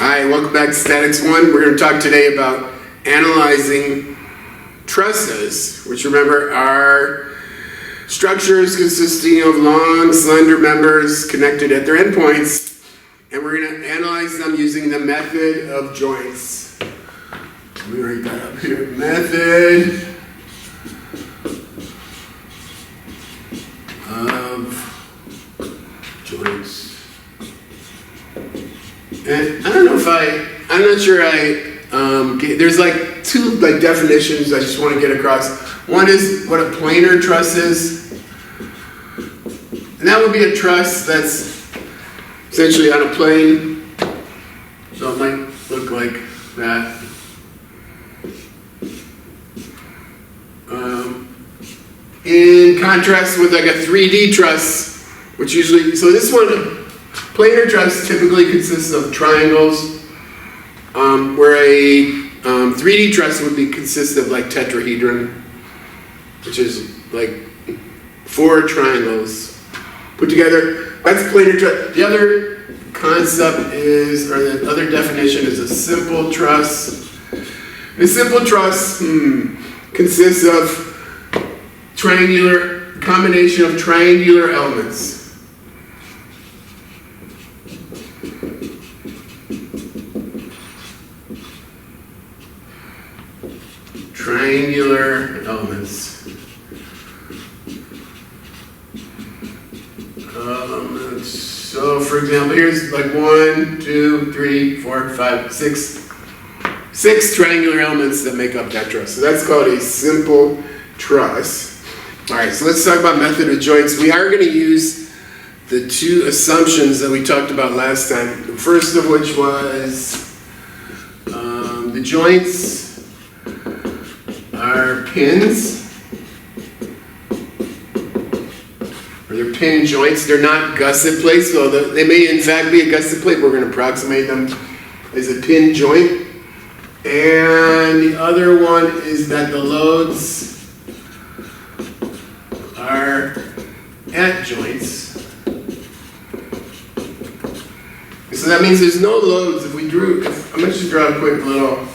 Hi, welcome back to Statics 1. We're going to talk today about analyzing trusses, which remember are structures consisting of long, slender members connected at their endpoints, and we're going to analyze them using the method of joints. Let me write that up here. Method of joints. And I don't know if I'm not sure there's like two definitions I just want to get across. One is what a planar truss is. And that would be a truss that's essentially on a plane. So it might look like that. In contrast with like a 3D truss, which usually, so this one, planar truss typically consists of triangles, where a 3D truss would consist of like tetrahedron, which is like 4 triangles put together. That's planar truss. The other concept is, or the other definition is a simple truss. A simple truss consists of combination of triangular elements. Triangular elements. So for example, here's like 1, 2, 3, 4, 5, 6 triangular elements that make up that truss. So that's called a simple truss. All right, so let's talk about method of joints. We are going to use the two assumptions that we talked about last time. The first of which was the joints are pins, or they're pin joints. They're not gusset plates, so they may in fact be a gusset plate. We're going to approximate them as a pin joint. And the other one is that the loads are at joints. So that means there's no loads. I'm going to just draw a quick little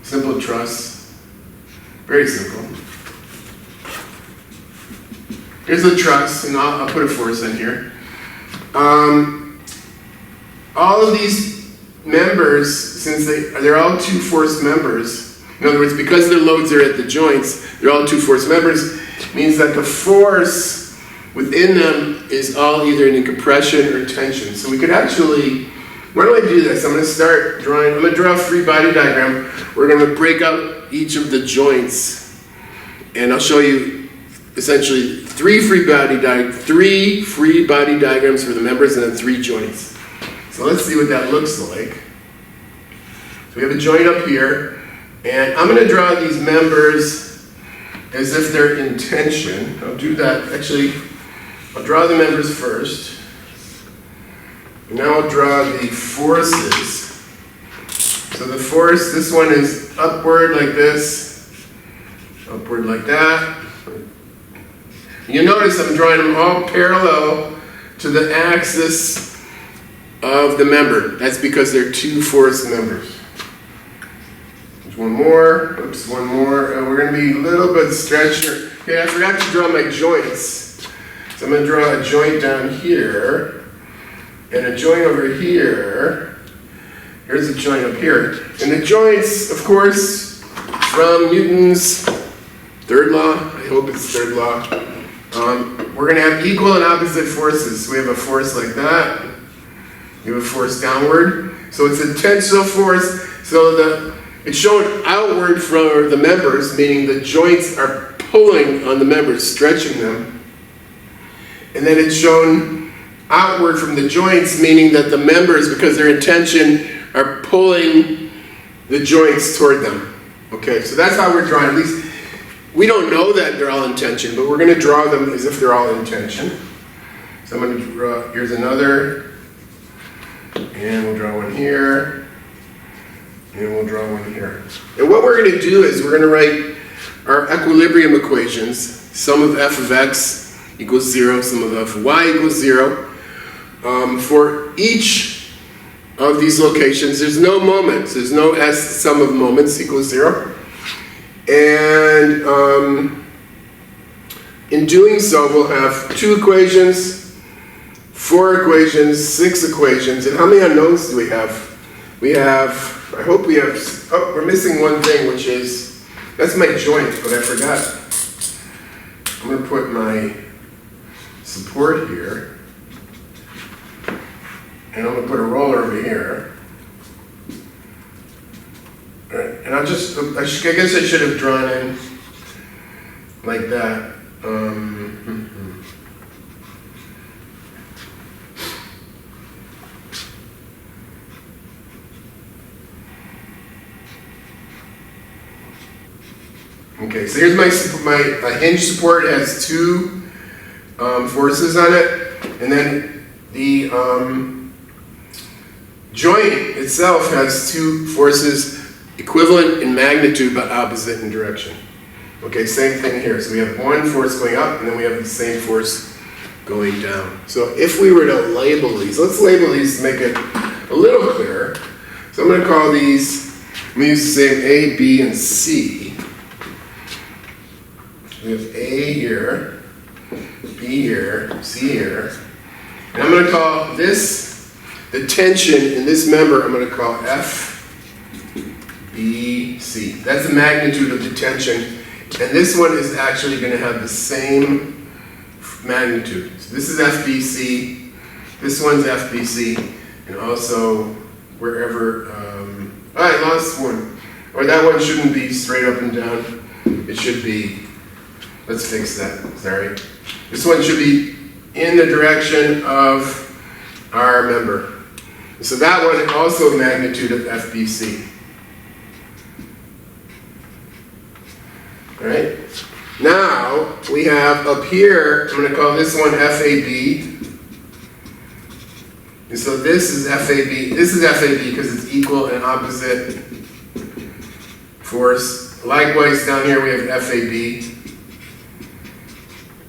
simple truss. Very simple. Here's the truss, and I'll put a force in here. All of these members, since they're all two-force members, in other words, because their loads are at the joints, they're all two-force members, means that the force within them is all either in compression or tension. So we could actually, why do I do this? I'm going to draw a free body diagram. We're going to break out each of the joints, and I'll show you essentially three free body diagrams for the members and then 3 joints. So let's see what that looks like. So we have a joint up here, and I'm going to draw these members as if they're in tension. I'll do that. Actually, I'll draw the members first. And now I'll draw the forces. So the force, this one is upward like this, upward like that. You notice I'm drawing them all parallel to the axis of the member. That's because they're two force members. There's one more. Oops, one more. And we're going to be a little bit stretched here. Okay, I forgot to draw my joints. So I'm going to draw a joint down here and a joint over here. Here's a joint up here. And the joints, of course, from Newton's third law, I hope it's third law, we're going to have equal and opposite forces. So we have a force like that. We have a force downward. So it's a tensile force. So it's shown outward from the members, meaning the joints are pulling on the members, stretching them. And then it's shown outward from the joints, meaning that the members, because they're in tension, are pulling the joints toward them. Okay, so that's how we're drawing. At least we don't know that they're all in tension, but we're going to draw them as if they're all in tension. So I'm going to draw, here's another, and we'll draw one here, and we'll draw one here. And what we're going to do is we're going to write our equilibrium equations. Sum of f of x equals 0, sum of f of y equals 0. For each of these locations. There's no moments. There's no S sum of moments equals 0. And in doing so, we'll have 2 equations, 4 equations, 6 equations. And how many unknowns do we have? We have, I hope we have, oh, we're missing one thing, which is, that's my joint, but I forgot. I'm going to put my support here. And I'm going to put a roller over here. All right, and I guess I should have drawn in like that. Okay, so here's my hinge support. It has 2 forces on it, and then the joint itself has 2 forces equivalent in magnitude but opposite in direction. Okay, same thing here. So we have 1 force going up, and then we have the same force going down. So if we were to label these, let's label these to make it a little clearer. So I'm going to call these, I'm going to use the same A, B, and C. We have A here, B here, C here. And I'm going to call this, the tension in this member, I'm going to call F, B, C. That's the magnitude of the tension. And this one is actually going to have the same magnitude. So this is FBC, this one's FBC, and also wherever, I lost one. Or that one shouldn't be straight up and down. It should be, let's fix that, sorry. This one should be in the direction of our member. So that one also magnitude of FBC. All right. Now we have up here, I'm going to call this one FAB. And so this is FAB. This is FAB because it's equal and opposite force. Likewise, down here we have FAB.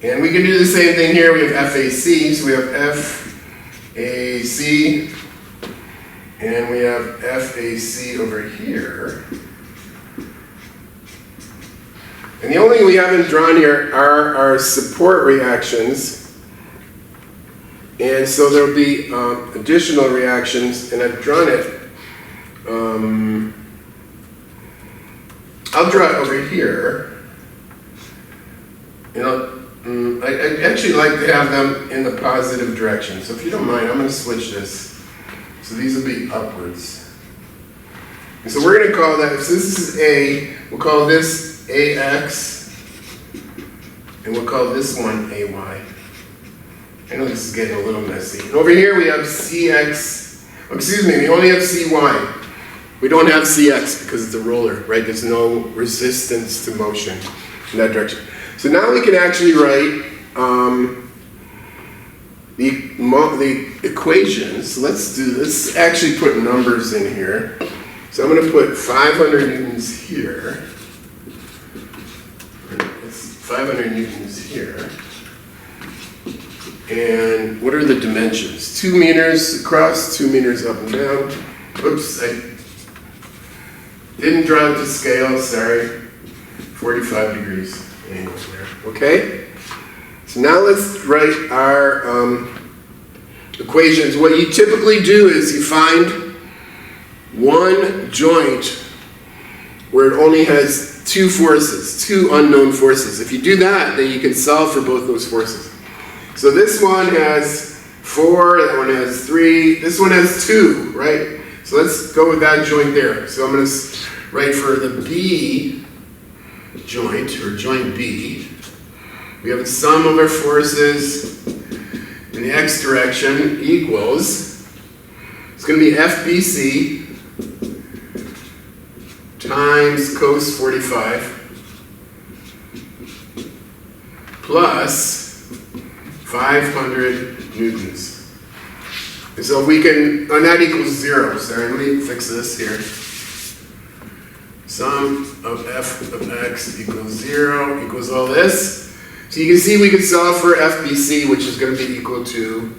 And we can do the same thing here. We have FAC. So we have FAC. And we have FAC over here. And the only thing we haven't drawn here are our support reactions. And so there'll be additional reactions, and I've drawn it. I'll draw it over here. And I'd actually like to have them in the positive direction. So if you don't mind, I'm going to switch this. So these will be upwards. And so we're going to call that, so this is A, we'll call this AX, and we'll call this one AY. I know this is getting a little messy. And over here we have CX, we only have CY. We don't have CX because it's a roller, right? There's no resistance to motion in that direction. So now we can actually write the equations. Let's actually put numbers in here. So I'm going to put 500 newtons here. 500 newtons here. And what are the dimensions? 2 meters across, 2 meters up and down. Oops, I didn't draw it to scale, sorry. 45 degrees angle there. Okay? So now let's write our equations. What you typically do is you find one joint where it only has 2 forces, 2 unknown forces. If you do that, then you can solve for both those forces. So this one has 4, that one has 3, this one has 2, right? So let's go with that joint there. So I'm going to write for the B joint, or joint B. We have the sum of our forces in the x direction equals, it's going to be FBC times cos 45 plus 500 newtons. And so we can, and that equals 0. Sorry, let me fix this here. Sum of f of x equals 0 equals all this. So you can see we can solve for FBC, which is going to be equal to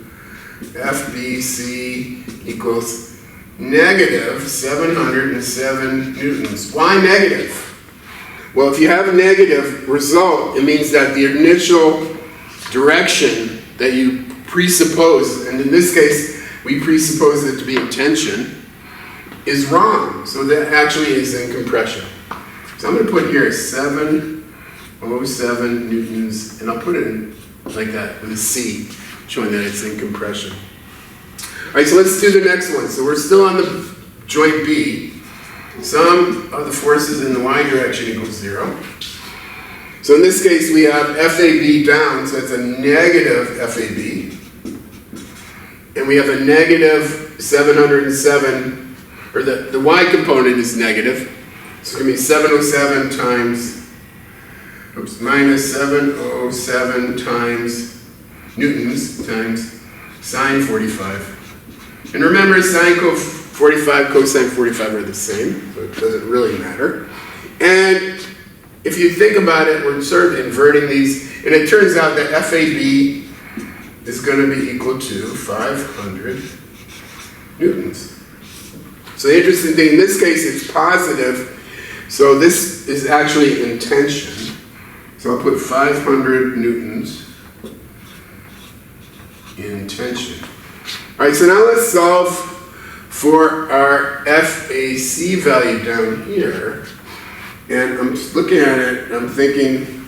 FBC equals negative 707 newtons. Why negative? Well, if you have a negative result, it means that the initial direction that you presuppose, and in this case, we presuppose it to be in tension, is wrong. So that actually is in compression. So I'm going to put here 707 newtons, and I'll put it in like that with a C, showing that it's in compression. All right, so let's do the next one. So we're still on the joint B. Sum of the forces in the y direction equals 0. So in this case, we have FAB down, so it's a negative FAB. And we have a negative 707, or the y component is negative. So it's going to be 707 times, minus 707 times newtons times sine 45. And remember, sine 45, cosine 45 are the same, so it doesn't really matter. And if you think about it, we're sort of inverting these, and it turns out that FAB is going to be equal to 500 newtons. So the interesting thing, in this case, it's positive, so this is actually in tension. So I'll put 500 newtons in tension. All right, so now let's solve for our FAC value down here. And I'm just looking at it, and I'm thinking,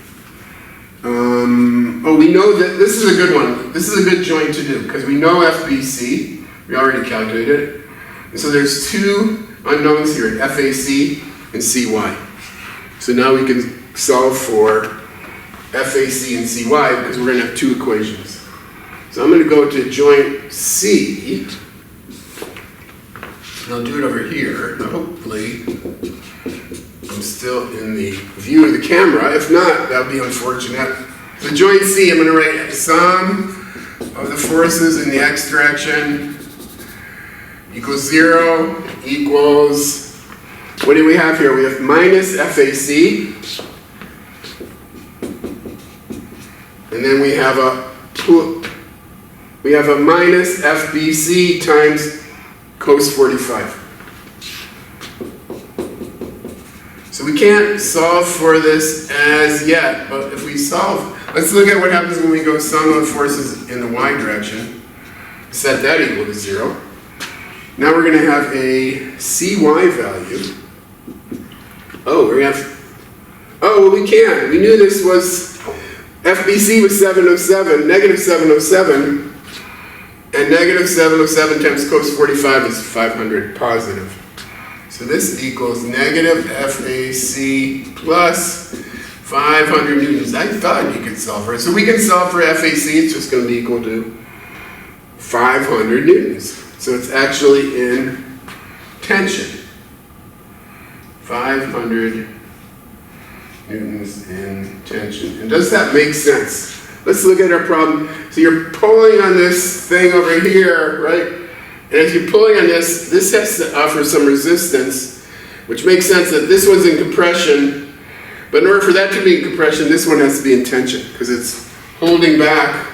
oh, we know that this is a good one. This is a good joint to do, because we know FBC. We already calculated it. And so there's two unknowns here, FAC and CY. So now we can solve for FAC and CY, because we're going to have two equations. So I'm going to go to joint C, and I'll do it over here. Now hopefully I'm still in the view of the camera. If not, that would be unfortunate. So joint C, I'm going to write sum of the forces in the x direction equals 0 equals, what do we have here? We have minus FAC, and then we have a minus FBC times cos 45. So we can't solve for this as yet, but if we solve, let's look at what happens when we go sum of forces in the y direction. Set that equal to 0. Now we're going to have a CY value. Oh, we have, oh, well we can. We knew this was, FBC was 707, negative 707. And negative 707 times cos 45 is 500 positive. So this equals negative FAC plus 500 newtons. I thought you could solve for it. So we can solve for FAC. It's just going to be equal to 500 newtons. So it's actually in tension. 500 newtons in tension. And does that make sense? Let's look at our problem. So you're pulling on this thing over here, right? And as you're pulling on this, this has to offer some resistance, which makes sense that this one's in compression. But in order for that to be in compression, this one has to be in tension, because it's holding back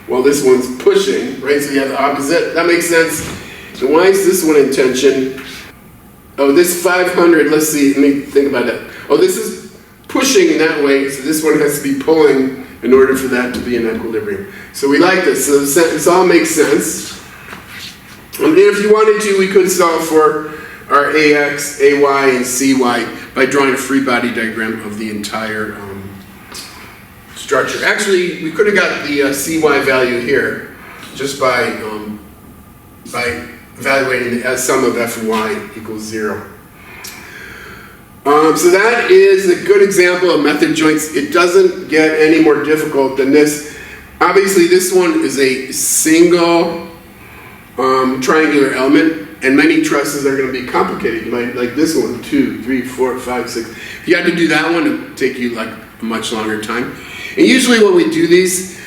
while this one's pushing, right? So you have the opposite. That makes sense. And why is this one in tension? Oh, this 500, let's see, let me think about that. Oh, this is pushing that way, so this one has to be pulling in order for that to be in equilibrium. So we like this. So this all makes sense. And if you wanted to, we could solve for our AX, AY, and CY by drawing a free body diagram of the entire structure. Actually, we could have got the CY value here just by evaluating the sum of F and Y equals 0. So that is a good example of method joints. It doesn't get any more difficult than this. Obviously, this one is a single triangular element, and many trusses are going to be complicated. You might like this one, 2, 3, 4, 5, 6. If you had to do that one, it would take you like a much longer time. And usually when we do these,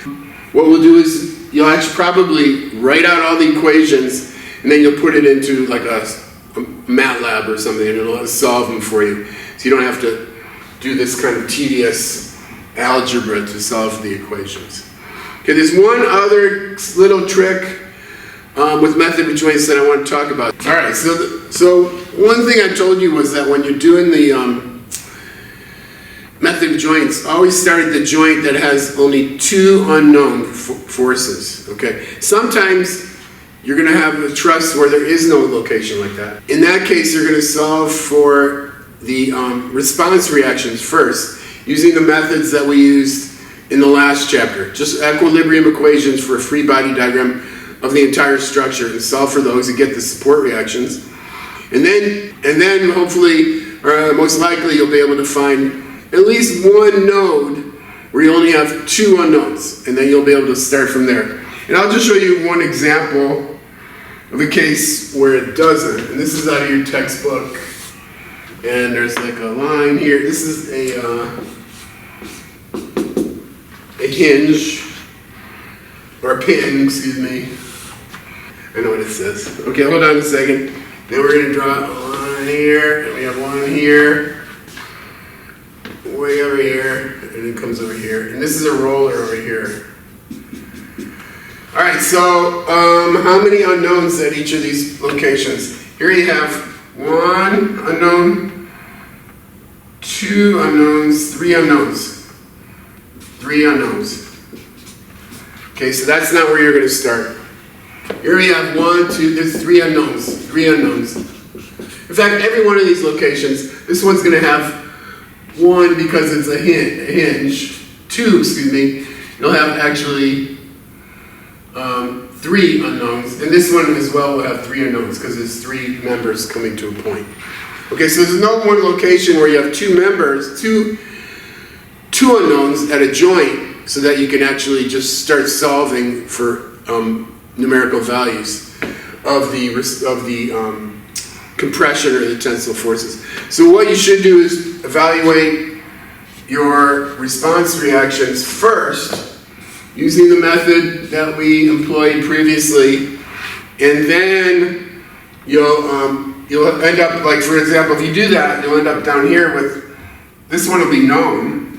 what we'll do is you'll actually probably write out all the equations, and then you'll put it into like a MATLAB or something, and it'll solve them for you. So you don't have to do this kind of tedious algebra to solve the equations. Okay, there's one other little trick with method of joints that I want to talk about. All right, so one thing I told you was that when you're doing the method of joints, always start at the joint that has only two unknown forces, okay? Sometimes you're going to have a truss where there is no location like that. In that case, you're going to solve for the response reactions first, using the methods that we used in the last chapter. Just equilibrium equations for a free body diagram of the entire structure, and solve for those and get the support reactions. And then hopefully, or most likely, you'll be able to find at least one node where you only have two unknowns, and then you'll be able to start from there. And I'll just show you one example of a case where it doesn't. And this is out of your textbook. And there's like a line here. This is a hinge, or a pin, excuse me. I know what it says. Okay, hold on a second. Then we're going to draw a line here, and we have one here, way over here, and it comes over here. And this is a roller over here. All right, so how many unknowns at each of these locations? Here you have one unknown, two unknowns, three unknowns. Three unknowns. Okay, so that's not where you're going to start. Here we have one, two, there's three unknowns. Three unknowns. In fact, every one of these locations, this one's going to have one because it's a hinge. Two, excuse me, you'll have actually three unknowns. And this one as well will have three unknowns because there's three members coming to a point. Okay, so there's no one location where you have two members, two unknowns at a joint so that you can actually just start solving for numerical values of the compression or the tensile forces. So what you should do is evaluate your response reactions first using the method that we employed previously, and then you'll end up, like for example, if you do that, you'll end up down here with, this one will be known,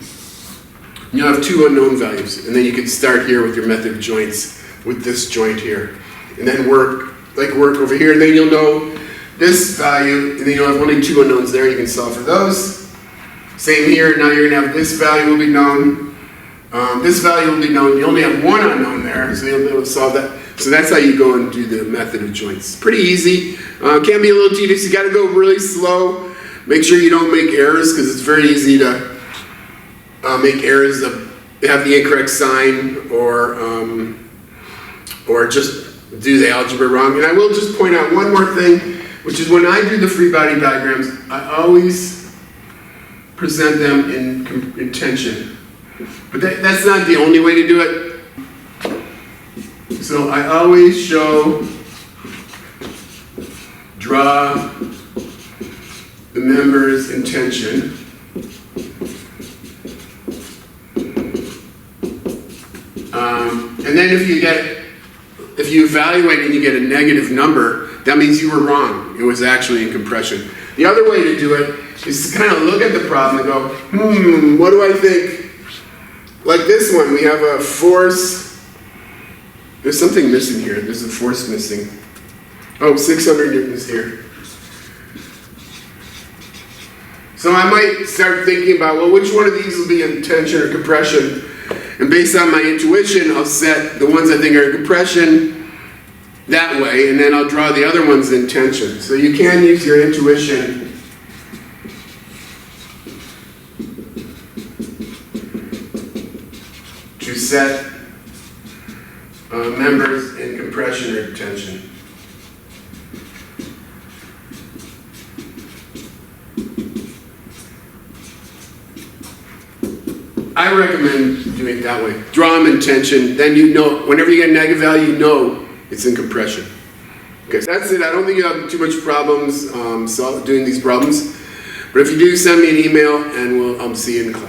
you'll have two unknown values, and then you can start here with your method of joints with this joint here, and then work over here, and then you'll know this value, and then you'll have only two unknowns there, you can solve for those. Same here, now you're going to have this value will be known, this value will be known, you only have one unknown there, so you'll be able to solve that. So that's how you go and do the method of joints. Pretty easy, can be a little tedious, you got to go really slow, make sure you don't make errors, because it's very easy to make errors that have the incorrect sign, or just do the algebra wrong. And I will just point out one more thing, which is when I do the free body diagrams, I always present them in tension. But that's not the only way to do it. So I always draw the members in tension. And then if you evaluate and you get a negative number, that means you were wrong. It was actually in compression. The other way to do it is to kind of look at the problem and go, what do I think? Like this one, we have a force. There's something missing here. There's a force missing. Oh, 600 newtons here. So I might start thinking about, well, which one of these will be in tension or compression? And based on my intuition, I'll set the ones I think are in compression that way, and then I'll draw the other ones in tension. So you can use your intuition to set members in compression or tension. I recommend doing it that way. Draw them in tension, then you know, whenever you get a negative value, you know it's in compression. Okay, so that's it. I don't think you have too much problems doing these problems. But if you do, send me an email and I'll see you in class.